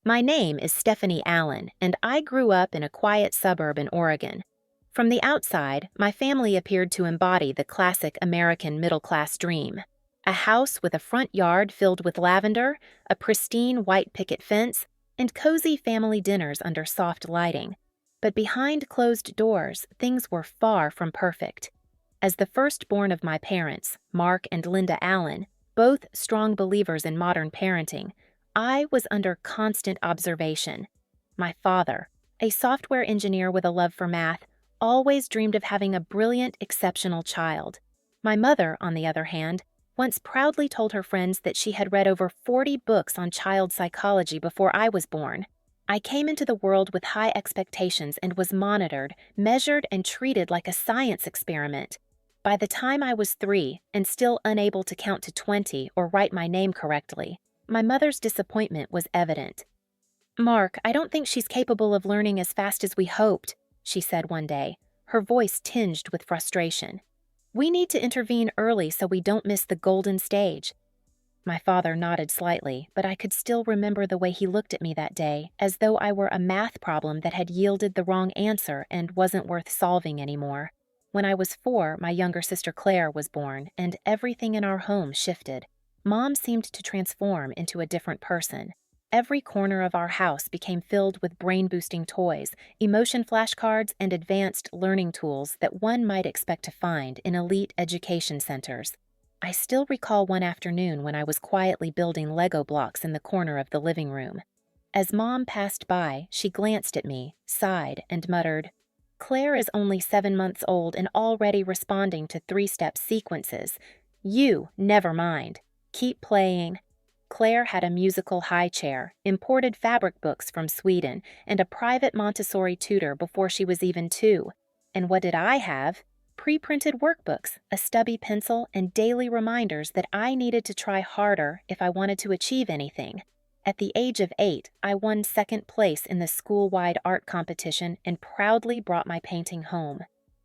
My name is Stephanie Allen, and I grew up in a quiet suburb in Oregon. From the outside, my family appeared to embody the classic American middle-class dream. A house with a front yard filled with lavender, a pristine white picket fence, and cozy family dinners under soft lighting. But behind closed doors, things were far from perfect. As the firstborn of my parents, Mark and Linda Allen, both strong believers in modern parenting, I was under constant observation. My father, a software engineer with a love for math, always dreamed of having a brilliant, exceptional child. My mother, on the other hand, once proudly told her friends that she had read over 40 books on child psychology before I was born. I came into the world with high expectations and was monitored, measured, and treated like a science experiment. By the time I was 3 and still unable to count to 20 or write my name correctly, my mother's disappointment was evident. "Mark, I don't think she's capable of learning as fast as we hoped," she said one day, her voice tinged with frustration. "We need to intervene early so we don't miss the golden stage." My father nodded slightly, but I could still remember the way he looked at me that day, as though I were a math problem that had yielded the wrong answer and wasn't worth solving anymore. When I was 4, my younger sister Claire was born, and everything in our home shifted. Mom seemed to transform into a different person. Every corner of our house became filled with brain-boosting toys, emotion flashcards, and advanced learning tools that one might expect to find in elite education centers. I still recall one afternoon when I was quietly building Lego blocks in the corner of the living room. As Mom passed by, she glanced at me, sighed, and muttered, "Claire is only 7 months old and already responding to 3-step sequences. You, never mind. Keep playing." Claire had a musical high chair, imported fabric books from Sweden, and a private Montessori tutor before she was even 2. And what did I have? Pre-printed workbooks, a stubby pencil, and daily reminders that I needed to try harder if I wanted to achieve anything. At the age of 8, I won 2nd place in the school-wide art competition and proudly brought my painting home.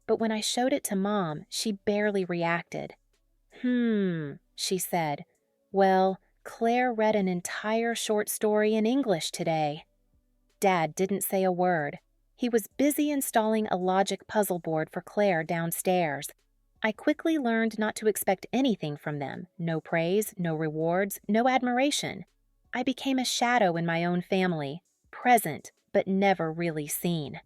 But when I showed it to Mom, she barely reacted. She said. "Well, Claire read an entire short story in English today." Dad didn't say a word. He was busy installing a logic puzzle board for Claire downstairs. I quickly learned not to expect anything from them. No praise, no rewards, no admiration. I became a shadow in my own family, present but never really seen.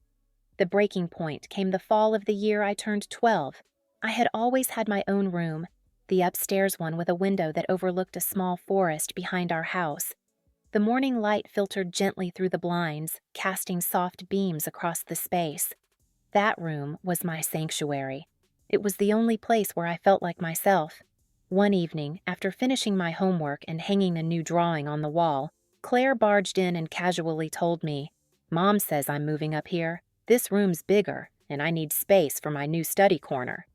The breaking point came the fall of the year I turned 12. I had always had my own room, the upstairs one with a window that overlooked a small forest behind our house. The morning light filtered gently through the blinds, casting soft beams across the space. That room was my sanctuary. It was the only place where I felt like myself. One evening, after finishing my homework and hanging a new drawing on the wall, Claire barged in and casually told me, "Mom says I'm moving up here. This room's bigger, and I need space for my new study corner."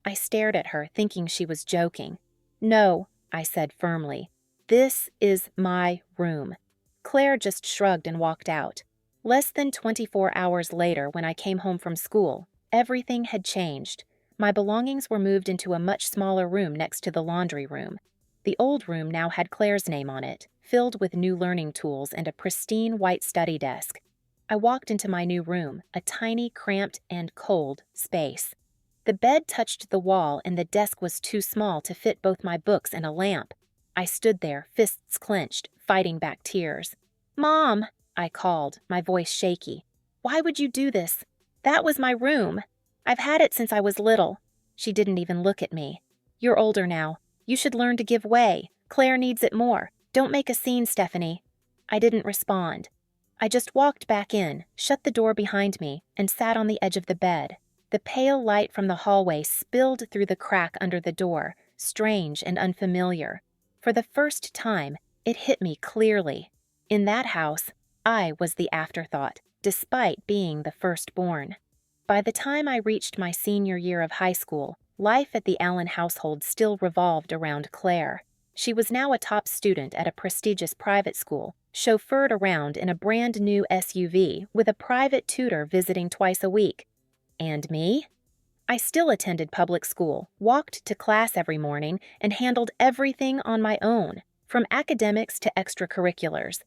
I stared at her, thinking she was joking. "No," I said firmly. "This is my room." Claire just shrugged and walked out. Less than 24 hours later, when I came home from school, everything had changed. My belongings were moved into a much smaller room next to the laundry room. The old room now had Claire's name on it, filled with new learning tools and a pristine white study desk. I walked into my new room, a tiny, cramped, and cold space. The bed touched the wall and the desk was too small to fit both my books and a lamp. I stood there, fists clenched, fighting back tears. "Mom," I called, my voice shaky. "Why would you do this? That was my room. I've had it since I was little." She didn't even look at me. "You're older now. You should learn to give way. Claire needs it more. Don't make a scene, Stephanie." I didn't respond. I just walked back in, shut the door behind me, and sat on the edge of the bed. The pale light from the hallway spilled through the crack under the door, strange and unfamiliar. For the first time, it hit me clearly. In that house, I was the afterthought, despite being the firstborn. By the time I reached my senior year of high school, life at the Allen household still revolved around Claire. She was now a top student at a prestigious private school, chauffeured around in a brand new SUV with a private tutor visiting twice a week. And me? I still attended public school, walked to class every morning, and handled everything on my own, from academics to extracurriculars.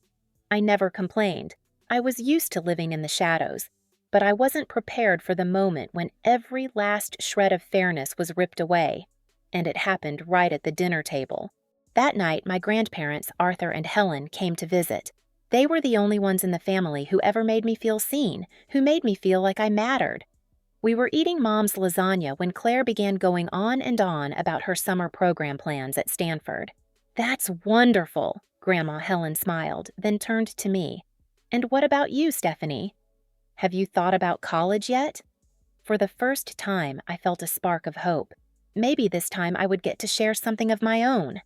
I never complained. I was used to living in the shadows, but I wasn't prepared for the moment when every last shred of fairness was ripped away, and it happened right at the dinner table. That night, my grandparents, Arthur and Helen, came to visit. They were the only ones in the family who ever made me feel seen, who made me feel like I mattered. We were eating Mom's lasagna when Claire began going on and on about her summer program plans at Stanford. "That's wonderful," Grandma Helen smiled, then turned to me. "And what about you, Stephanie? Have you thought about college yet?" For the first time, I felt a spark of hope. Maybe this time I would get to share something of my own.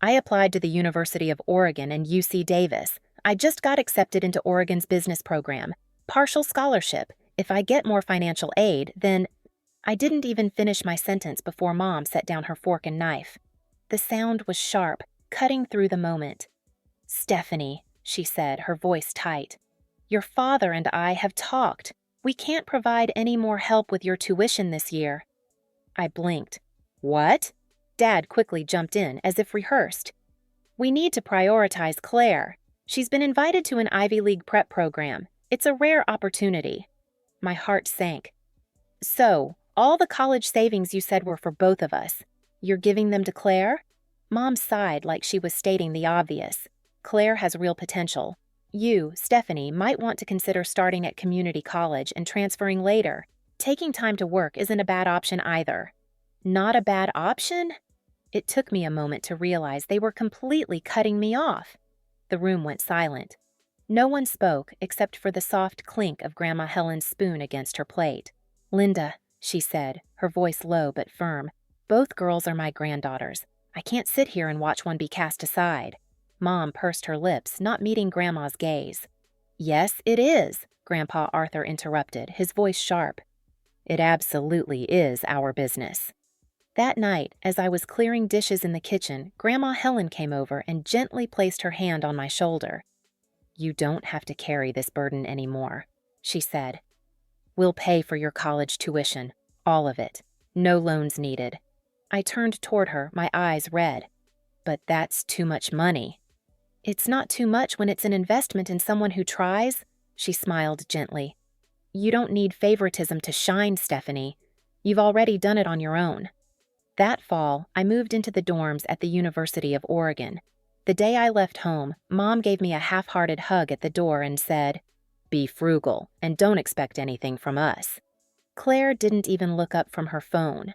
"I applied to the University of Oregon and UC Davis. I just got accepted into Oregon's business program. Partial scholarship. If I get more financial aid, then—" I didn't even finish my sentence before Mom set down her fork and knife. The sound was sharp, cutting through the moment. "Stephanie," she said, her voice tight, "your father and I have talked. We can't provide any more help with your tuition this year." I blinked. "What?" Dad quickly jumped in, as if rehearsed. "We need to prioritize Claire. She's been invited to an Ivy League prep program. It's a rare opportunity." My heart sank. "So, all the college savings you said were for both of us. You're giving them to Claire?" Mom sighed like she was stating the obvious. "Claire has real potential. You, Stephanie, might want to consider starting at community college and transferring later. Taking time to work isn't a bad option either." Not a bad option? It took me a moment to realize they were completely cutting me off. The room went silent. No one spoke except for the soft clink of Grandma Helen's spoon against her plate. "Linda," she said, her voice low but firm, "both girls are my granddaughters. I can't sit here and watch one be cast aside." Mom pursed her lips, not meeting Grandma's gaze. "Yes, it is," Grandpa Arthur interrupted, his voice sharp. "It absolutely is our business." That night, as I was clearing dishes in the kitchen, Grandma Helen came over and gently placed her hand on my shoulder. "You don't have to carry this burden anymore," she said. "We'll pay for your college tuition, all of it. No loans needed." I turned toward her, my eyes red. "But that's too much money." "It's not too much when it's an investment in someone who tries," she smiled gently. "You don't need favoritism to shine, Stephanie. You've already done it on your own." That fall, I moved into the dorms at the University of Oregon. The day I left home, Mom gave me a half-hearted hug at the door and said, "Be frugal, and don't expect anything from us." Claire didn't even look up from her phone.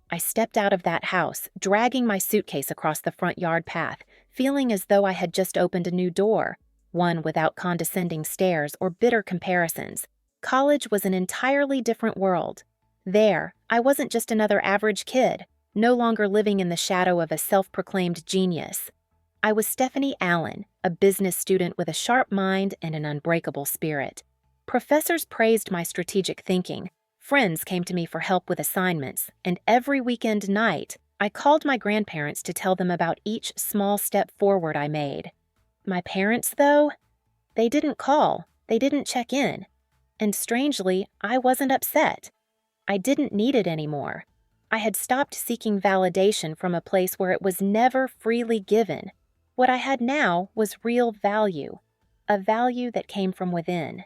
I stepped out of that house, dragging my suitcase across the front yard path, feeling as though I had just opened a new door, one without condescending stares or bitter comparisons. College was an entirely different world. There, I wasn't just another average kid, no longer living in the shadow of a self-proclaimed genius. I was Stephanie Allen, a business student with a sharp mind and an unbreakable spirit. Professors praised my strategic thinking, friends came to me for help with assignments, and every weekend night, I called my grandparents to tell them about each small step forward I made. My parents, though, they didn't call, they didn't check in. And strangely, I wasn't upset. I didn't need it anymore. I had stopped seeking validation from a place where it was never freely given. What I had now was real value, a value that came from within.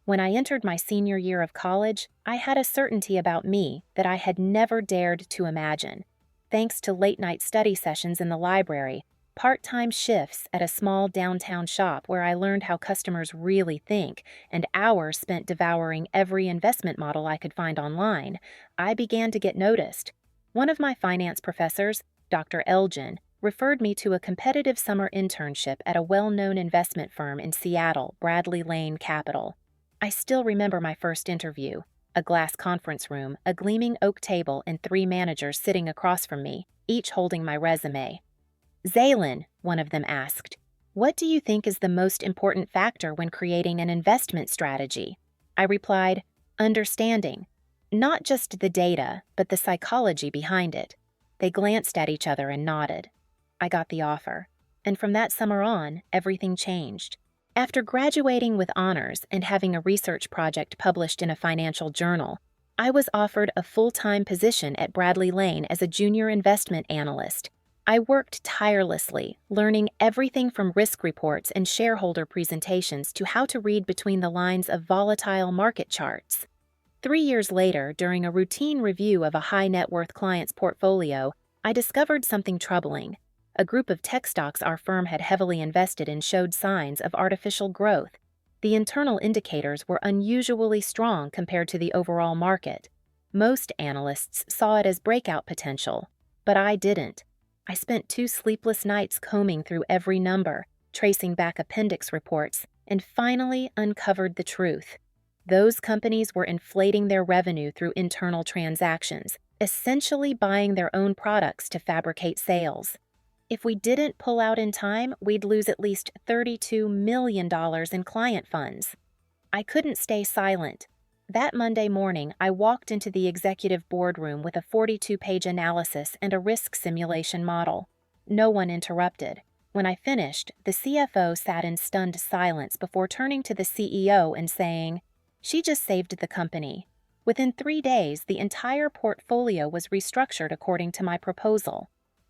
When I entered my senior year of college, I had a certainty about me that I had never dared to imagine. Thanks to late-night study sessions in the library, part-time shifts at a small downtown shop where I learned how customers really think, and hours spent devouring every investment model I could find online, I began to get noticed. One of my finance professors, Dr. Elgin, referred me to a competitive summer internship at a well-known investment firm in Seattle, Bradley Lane Capital. I still remember my first interview, a glass conference room, a gleaming oak table, and 3 managers sitting across from me, each holding my resume. "Zaylin," one of them asked, "what do you think is the most important factor when creating an investment strategy?" I replied, "Understanding. Not just the data, but the psychology behind it." They glanced at each other and nodded. I got the offer, and from that summer on, everything changed. After graduating with honors and having a research project published in a financial journal, I was offered a full-time position at Bradley Lane as a junior investment analyst. I worked tirelessly, learning everything from risk reports and shareholder presentations to how to read between the lines of volatile market charts. 3 years later, during a routine review of a high net worth client's portfolio, I discovered something troubling. A group of tech stocks our firm had heavily invested in showed signs of artificial growth. The internal indicators were unusually strong compared to the overall market. Most analysts saw it as breakout potential, but I didn't. I spent 2 sleepless nights combing through every number, tracing back appendix reports, and finally uncovered the truth. Those companies were inflating their revenue through internal transactions, essentially buying their own products to fabricate sales. If we didn't pull out in time, we'd lose at least $32 million in client funds. I couldn't stay silent. That Monday morning, I walked into the executive boardroom with a 42-page analysis and a risk simulation model. No one interrupted. When I finished, the CFO sat in stunned silence before turning to the CEO and saying, "She just saved the company." Within 3 days, the entire portfolio was restructured according to my proposal.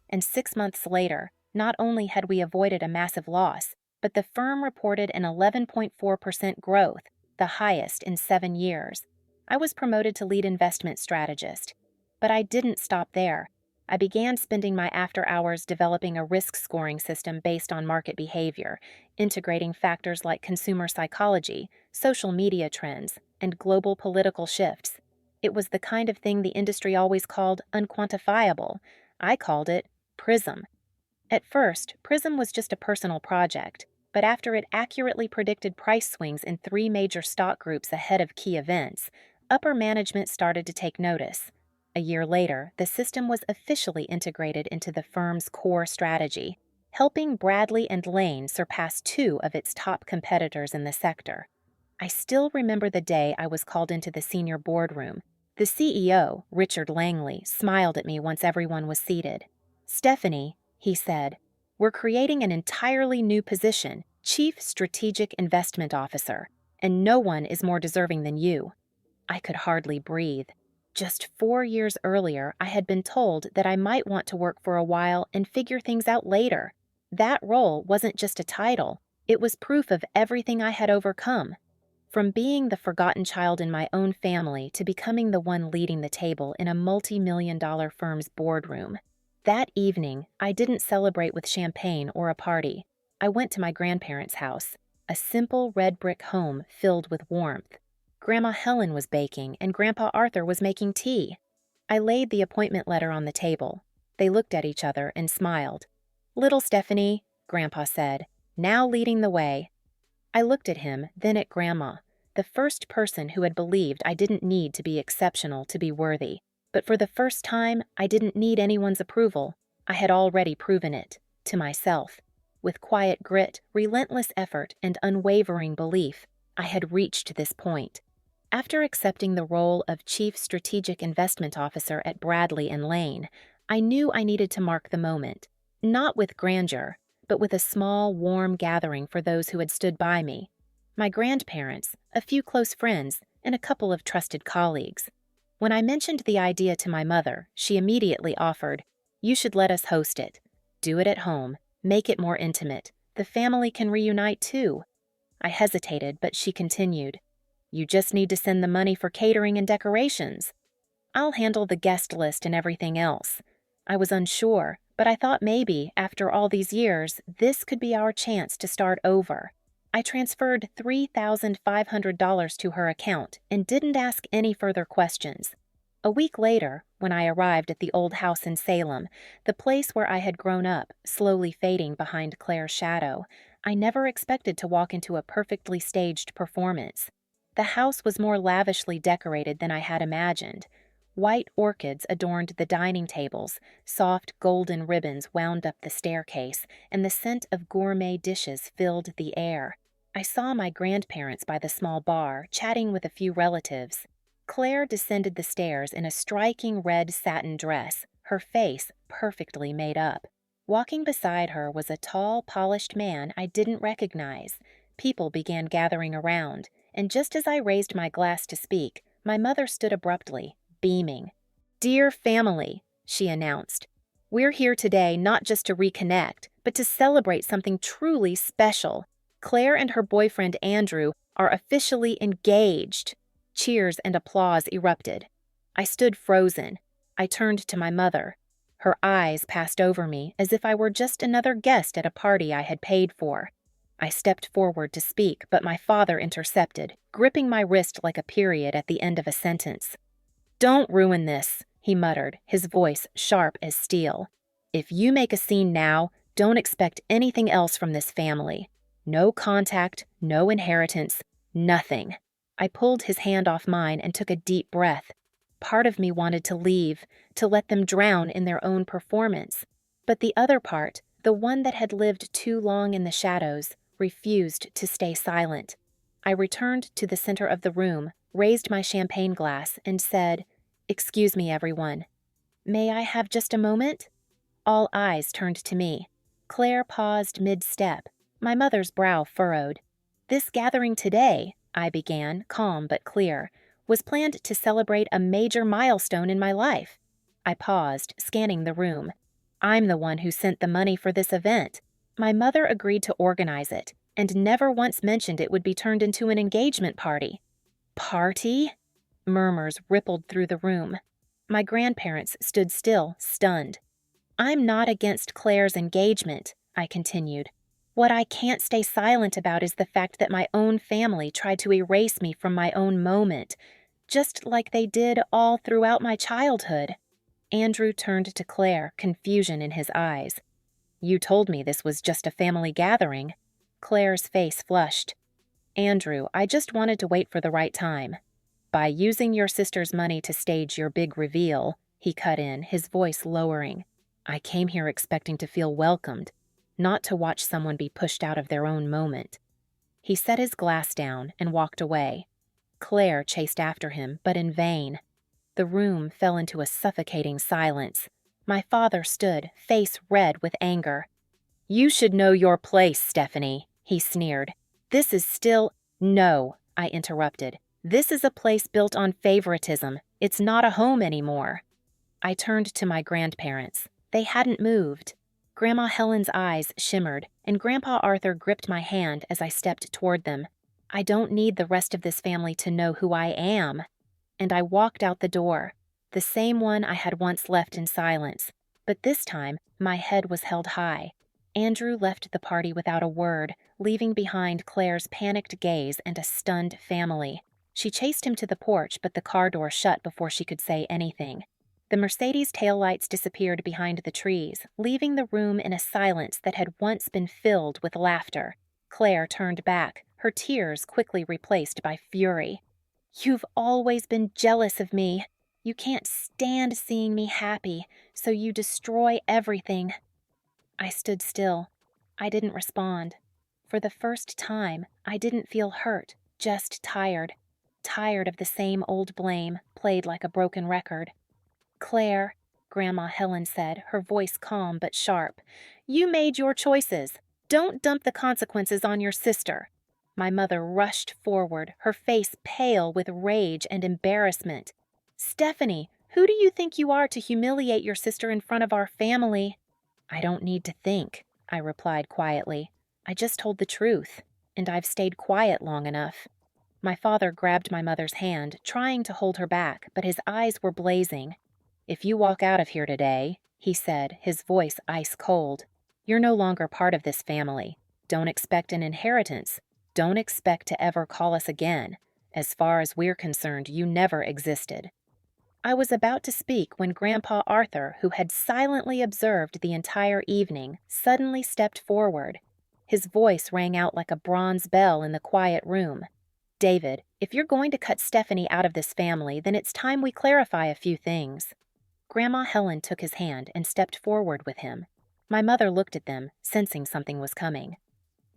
And 6 months later, not only had we avoided a massive loss, but the firm reported an 11.4% growth, the highest in 7 years. I was promoted to lead investment strategist. But I didn't stop there. I began spending my after hours developing a risk scoring system based on market behavior, integrating factors like consumer psychology, social media trends, and global political shifts. It was the kind of thing the industry always called unquantifiable. I called it PRISM. At first, PRISM was just a personal project, but after it accurately predicted price swings in 3 major stock groups ahead of key events, upper management started to take notice. A year later, the system was officially integrated into the firm's core strategy, helping Bradley and Lane surpass 2 of its top competitors in the sector. I still remember the day I was called into the senior boardroom. The CEO, Richard Langley, smiled at me once everyone was seated. "Stephanie," he said, "we're creating an entirely new position, Chief Strategic Investment Officer, and no one is more deserving than you." I could hardly breathe. Just 4 years earlier, I had been told that I might want to work for a while and figure things out later. That role wasn't just a title, it was proof of everything I had overcome. From being the forgotten child in my own family to becoming the one leading the table in a multi-million-dollar firm's boardroom. That evening, I didn't celebrate with champagne or a party. I went to my grandparents' house, a simple red brick home filled with warmth. Grandma Helen was baking and Grandpa Arthur was making tea. I laid the appointment letter on the table. They looked at each other and smiled. "Little Stephanie," Grandpa said, "now leading the way." I looked at him, then at Grandma, the first person who had believed I didn't need to be exceptional to be worthy. But for the first time, I didn't need anyone's approval. I had already proven it, to myself. With quiet grit, relentless effort, and unwavering belief, I had reached this point. After accepting the role of Chief Strategic Investment Officer at Bradley and Lane, I knew I needed to mark the moment, not with grandeur, but with a small, warm gathering for those who had stood by me. My grandparents, a few close friends, and a couple of trusted colleagues. When I mentioned the idea to my mother, she immediately offered, "You should let us host it. Do it at home. Make it more intimate. The family can reunite too." I hesitated, but she continued, "You just need to send the money for catering and decorations. I'll handle the guest list and everything else." I was unsure, but I thought maybe, after all these years, this could be our chance to start over. I transferred $3,500 to her account and didn't ask any further questions. A week later, when I arrived at the old house in Salem, the place where I had grown up, slowly fading behind Claire's shadow, I never expected to walk into a perfectly staged performance. The house was more lavishly decorated than I had imagined. White orchids adorned the dining tables, soft golden ribbons wound up the staircase, and the scent of gourmet dishes filled the air. I saw my grandparents by the small bar, chatting with a few relatives. Claire descended the stairs in a striking red satin dress, her face perfectly made up. Walking beside her was a tall, polished man I didn't recognize. People began gathering around, and just as I raised my glass to speak, my mother stood abruptly, beaming. "Dear family," she announced, We're here today not just to reconnect, but to celebrate something truly special. Claire and her boyfriend Andrew are officially engaged. Cheers and applause erupted. I stood frozen. I turned to my mother. Her eyes passed over me as if I were just another guest at a party I had paid for. I stepped forward to speak, but my father intercepted, gripping my wrist like a period at the end of a sentence. "Don't ruin this," he muttered, his voice sharp as steel. "If you make a scene now, don't expect anything else from this family. No contact, no inheritance, nothing." I pulled his hand off mine and took a deep breath. Part of me wanted to leave, to let them drown in their own performance. But the other part, the one that had lived too long in the shadows, refused to stay silent. I returned to the center of the room, raised my champagne glass, and said, "Excuse me, everyone. May I have just a moment?" All eyes turned to me. Claire paused mid-step, my mother's brow furrowed. "This gathering today," I began, calm but clear, "was planned to celebrate a major milestone in my life." I paused, scanning the room. "I'm the one who sent the money for this event. My mother agreed to organize it, and never once mentioned it would be turned into an engagement party." "Party?" Murmurs rippled through the room. My grandparents stood still, stunned. "I'm not against Claire's engagement," I continued. "What I can't stay silent about is the fact that my own family tried to erase me from my own moment, just like they did all throughout my childhood." Andrew turned to Claire, confusion in his eyes. "You told me this was just a family gathering." Claire's face flushed. "Andrew, I just wanted to wait for the right time. By using your sister's money to stage your big reveal," he cut in, his voice lowering. "I came here expecting to feel welcomed, not to watch someone be pushed out of their own moment." He set his glass down and walked away. Claire chased after him, but in vain. The room fell into a suffocating silence. My father stood, face red with anger. "You should know your place, Stephanie," he sneered. "This is still—" "No," I interrupted. "This is a place built on favoritism. It's not a home anymore." I turned to my grandparents. They hadn't moved. Grandma Helen's eyes shimmered, and Grandpa Arthur gripped my hand as I stepped toward them. "I don't need the rest of this family to know who I am." And I walked out the door, the same one I had once left in silence. But this time, my head was held high. Andrew left the party without a word, leaving behind Claire's panicked gaze and a stunned family. She chased him to the porch, but the car door shut before she could say anything. The Mercedes taillights disappeared behind the trees, leaving the room in a silence that had once been filled with laughter. Claire turned back, her tears quickly replaced by fury. "You've always been jealous of me. You can't stand seeing me happy, so you destroy everything." I stood still. I didn't respond. For the first time, I didn't feel hurt, just tired. Tired of the same old blame, played like a broken record. "Claire," Grandma Helen said, her voice calm but sharp, "you made your choices. Don't dump the consequences on your sister." My mother rushed forward, her face pale with rage and embarrassment. "Stephanie, who do you think you are to humiliate your sister in front of our family?" "I don't need to think," I replied quietly. "I just told the truth, and I've stayed quiet long enough." My father grabbed my mother's hand, trying to hold her back, but his eyes were blazing. "If you walk out of here today," he said, his voice ice cold, "you're no longer part of this family. Don't expect an inheritance. Don't expect to ever call us again. As far as we're concerned, you never existed." I was about to speak when Grandpa Arthur, who had silently observed the entire evening, suddenly stepped forward. His voice rang out like a bronze bell in the quiet room. "David, if you're going to cut Stephanie out of this family, then it's time we clarify a few things." Grandma Helen took his hand and stepped forward with him. My mother looked at them, sensing something was coming.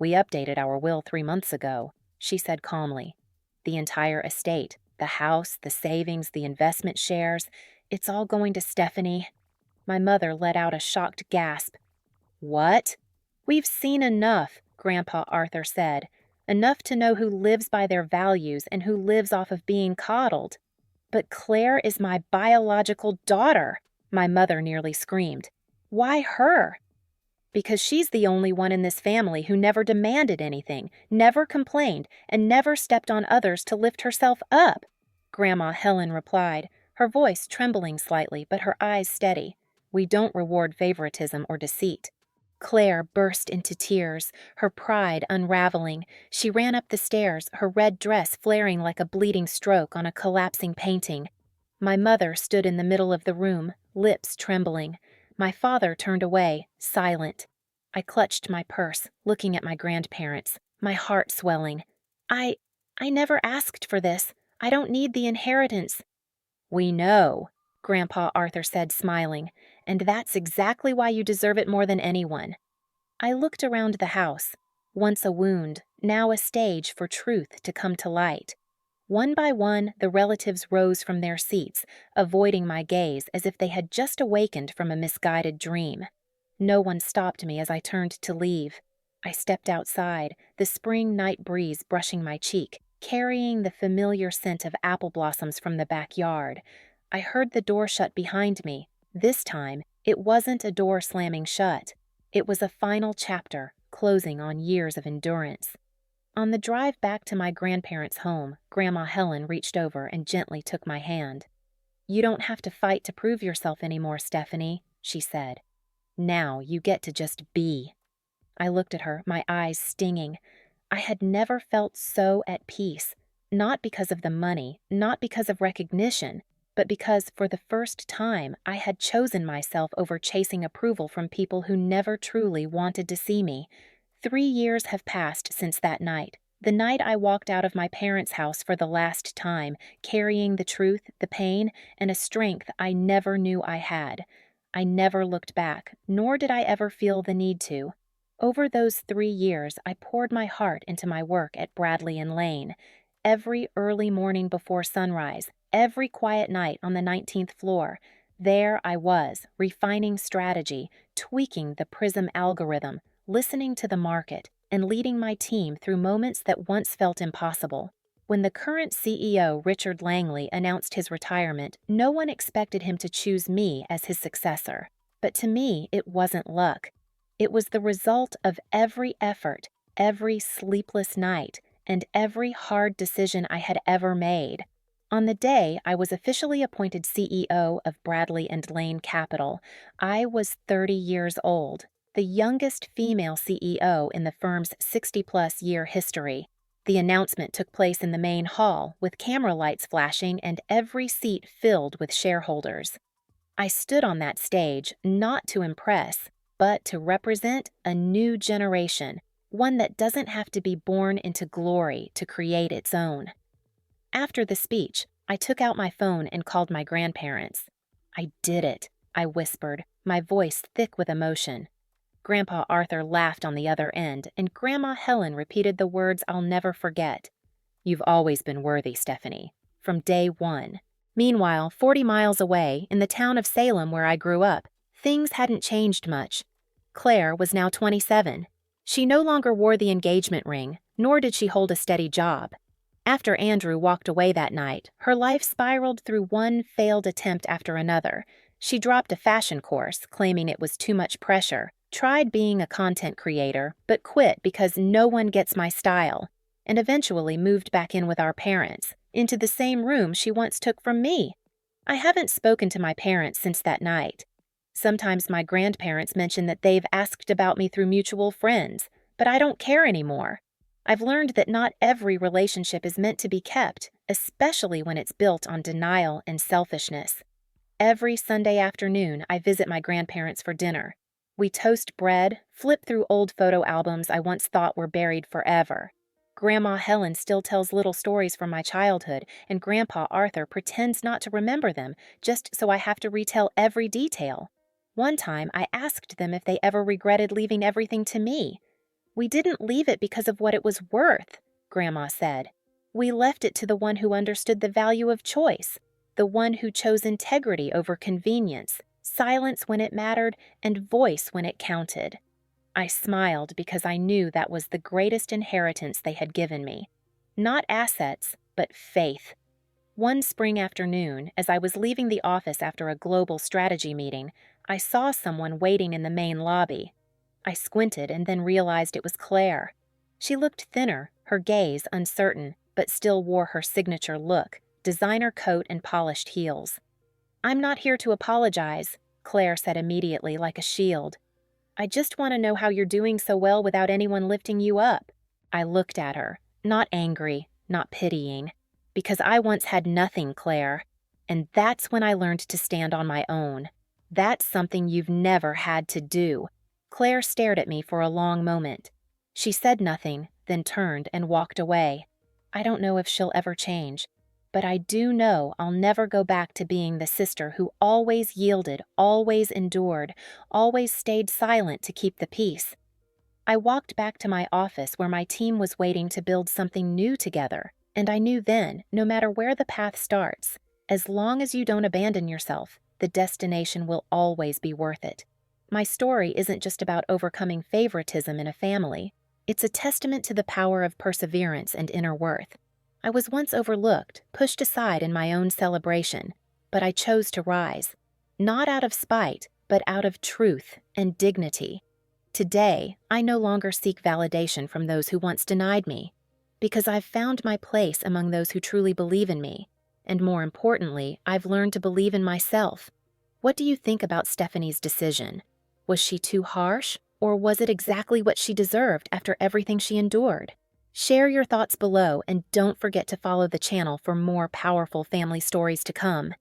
"We updated our will 3 months ago," she said calmly. "The entire estate, the house, the savings, the investment shares, it's all going to Stephanie." My mother let out a shocked gasp. "What?" "We've seen enough," Grandpa Arthur said. "Enough to know who lives by their values and who lives off of being coddled." "But Claire is my biological daughter," my mother nearly screamed. Why her? Because she's the only one in this family who never demanded anything, never complained, and never stepped on others to lift herself up, Grandma Helen replied, her voice trembling slightly but her eyes steady. We don't reward favoritism or deceit. Claire burst into tears, her pride unraveling. She ran up the stairs, her red dress flaring like a bleeding stroke on a collapsing painting. My mother stood in the middle of the room, lips trembling. My father turned away, silent. I clutched my purse, looking at my grandparents, my heart swelling. I never asked for this. I don't need the inheritance. We know, Grandpa Arthur said, smiling, and that's exactly why you deserve it more than anyone. I looked around the house, once a wound, now a stage for truth to come to light. One by one, the relatives rose from their seats, avoiding my gaze as if they had just awakened from a misguided dream. No one stopped me as I turned to leave. I stepped outside, the spring night breeze brushing my cheek, carrying the familiar scent of apple blossoms from the backyard. I heard the door shut behind me. This time, it wasn't a door slamming shut. It was a final chapter, closing on years of endurance. On the drive back to my grandparents' home, Grandma Helen reached over and gently took my hand. You don't have to fight to prove yourself anymore, Stephanie, she said. Now you get to just be. I looked at her, my eyes stinging. I had never felt so at peace, not because of the money, not because of recognition, but because for the first time I had chosen myself over chasing approval from people who never truly wanted to see me. 3 years have passed since that night, the night I walked out of my parents' house for the last time, carrying the truth, the pain, and a strength I never knew I had. I never looked back, nor did I ever feel the need to. Over those 3 years, I poured my heart into my work at Bradley and Lane. Every early morning before sunrise, every quiet night on the 19th floor, there I was, refining strategy, tweaking the PRISM algorithm, listening to the market, and leading my team through moments that once felt impossible. When the current CEO, Richard Langley, announced his retirement, no one expected him to choose me as his successor. But to me, it wasn't luck. It was the result of every effort, every sleepless night, and every hard decision I had ever made. On the day I was officially appointed CEO of Bradley and Lane Capital, I was 30 years old, the youngest female CEO in the firm's 60-plus year history. The announcement took place in the main hall, with camera lights flashing and every seat filled with shareholders. I stood on that stage not to impress, but to represent a new generation, one that doesn't have to be born into glory to create its own. After the speech, I took out my phone and called my grandparents. I did it, I whispered, my voice thick with emotion. Grandpa Arthur laughed on the other end, and Grandma Helen repeated the words I'll never forget. You've always been worthy, Stephanie, from day one. Meanwhile, 40 miles away, in the town of Salem where I grew up, things hadn't changed much. Claire was now 27. She no longer wore the engagement ring, nor did she hold a steady job. After Andrew walked away that night, her life spiraled through one failed attempt after another. She dropped a fashion course, claiming it was too much pressure, tried being a content creator, but quit because no one gets my style, and eventually moved back in with our parents, into the same room she once took from me. I haven't spoken to my parents since that night. Sometimes my grandparents mention that they've asked about me through mutual friends, but I don't care anymore. I've learned that not every relationship is meant to be kept, especially when it's built on denial and selfishness. Every Sunday afternoon, I visit my grandparents for dinner. We toast bread, flip through old photo albums I once thought were buried forever. Grandma Helen still tells little stories from my childhood, and Grandpa Arthur pretends not to remember them, just so I have to retell every detail. One time, I asked them if they ever regretted leaving everything to me. We didn't leave it because of what it was worth, Grandma said. We left it to the one who understood the value of choice, the one who chose integrity over convenience, silence when it mattered, and voice when it counted. I smiled because I knew that was the greatest inheritance they had given me. Not assets, but faith. One spring afternoon, as I was leaving the office after a global strategy meeting, I saw someone waiting in the main lobby. I squinted and then realized it was Claire. She looked thinner, her gaze uncertain, but still wore her signature look, designer coat and polished heels. "I'm not here to apologize," Claire said immediately, like a shield. "I just want to know how you're doing so well without anyone lifting you up." I looked at her, not angry, not pitying, because I once had nothing, Claire. And that's when I learned to stand on my own. That's something you've never had to do. Claire stared at me for a long moment. She said nothing, then turned and walked away. I don't know if she'll ever change, but I do know I'll never go back to being the sister who always yielded, always endured, always stayed silent to keep the peace. I walked back to my office where my team was waiting to build something new together, and I knew then, no matter where the path starts, as long as you don't abandon yourself, the destination will always be worth it. My story isn't just about overcoming favoritism in a family. It's a testament to the power of perseverance and inner worth. I was once overlooked, pushed aside in my own celebration, but I chose to rise. Not out of spite, but out of truth and dignity. Today, I no longer seek validation from those who once denied me, because I've found my place among those who truly believe in me. And more importantly, I've learned to believe in myself. What do you think about Stephanie's decision? Was she too harsh, or was it exactly what she deserved after everything she endured? Share your thoughts below and don't forget to follow the channel for more powerful family stories to come.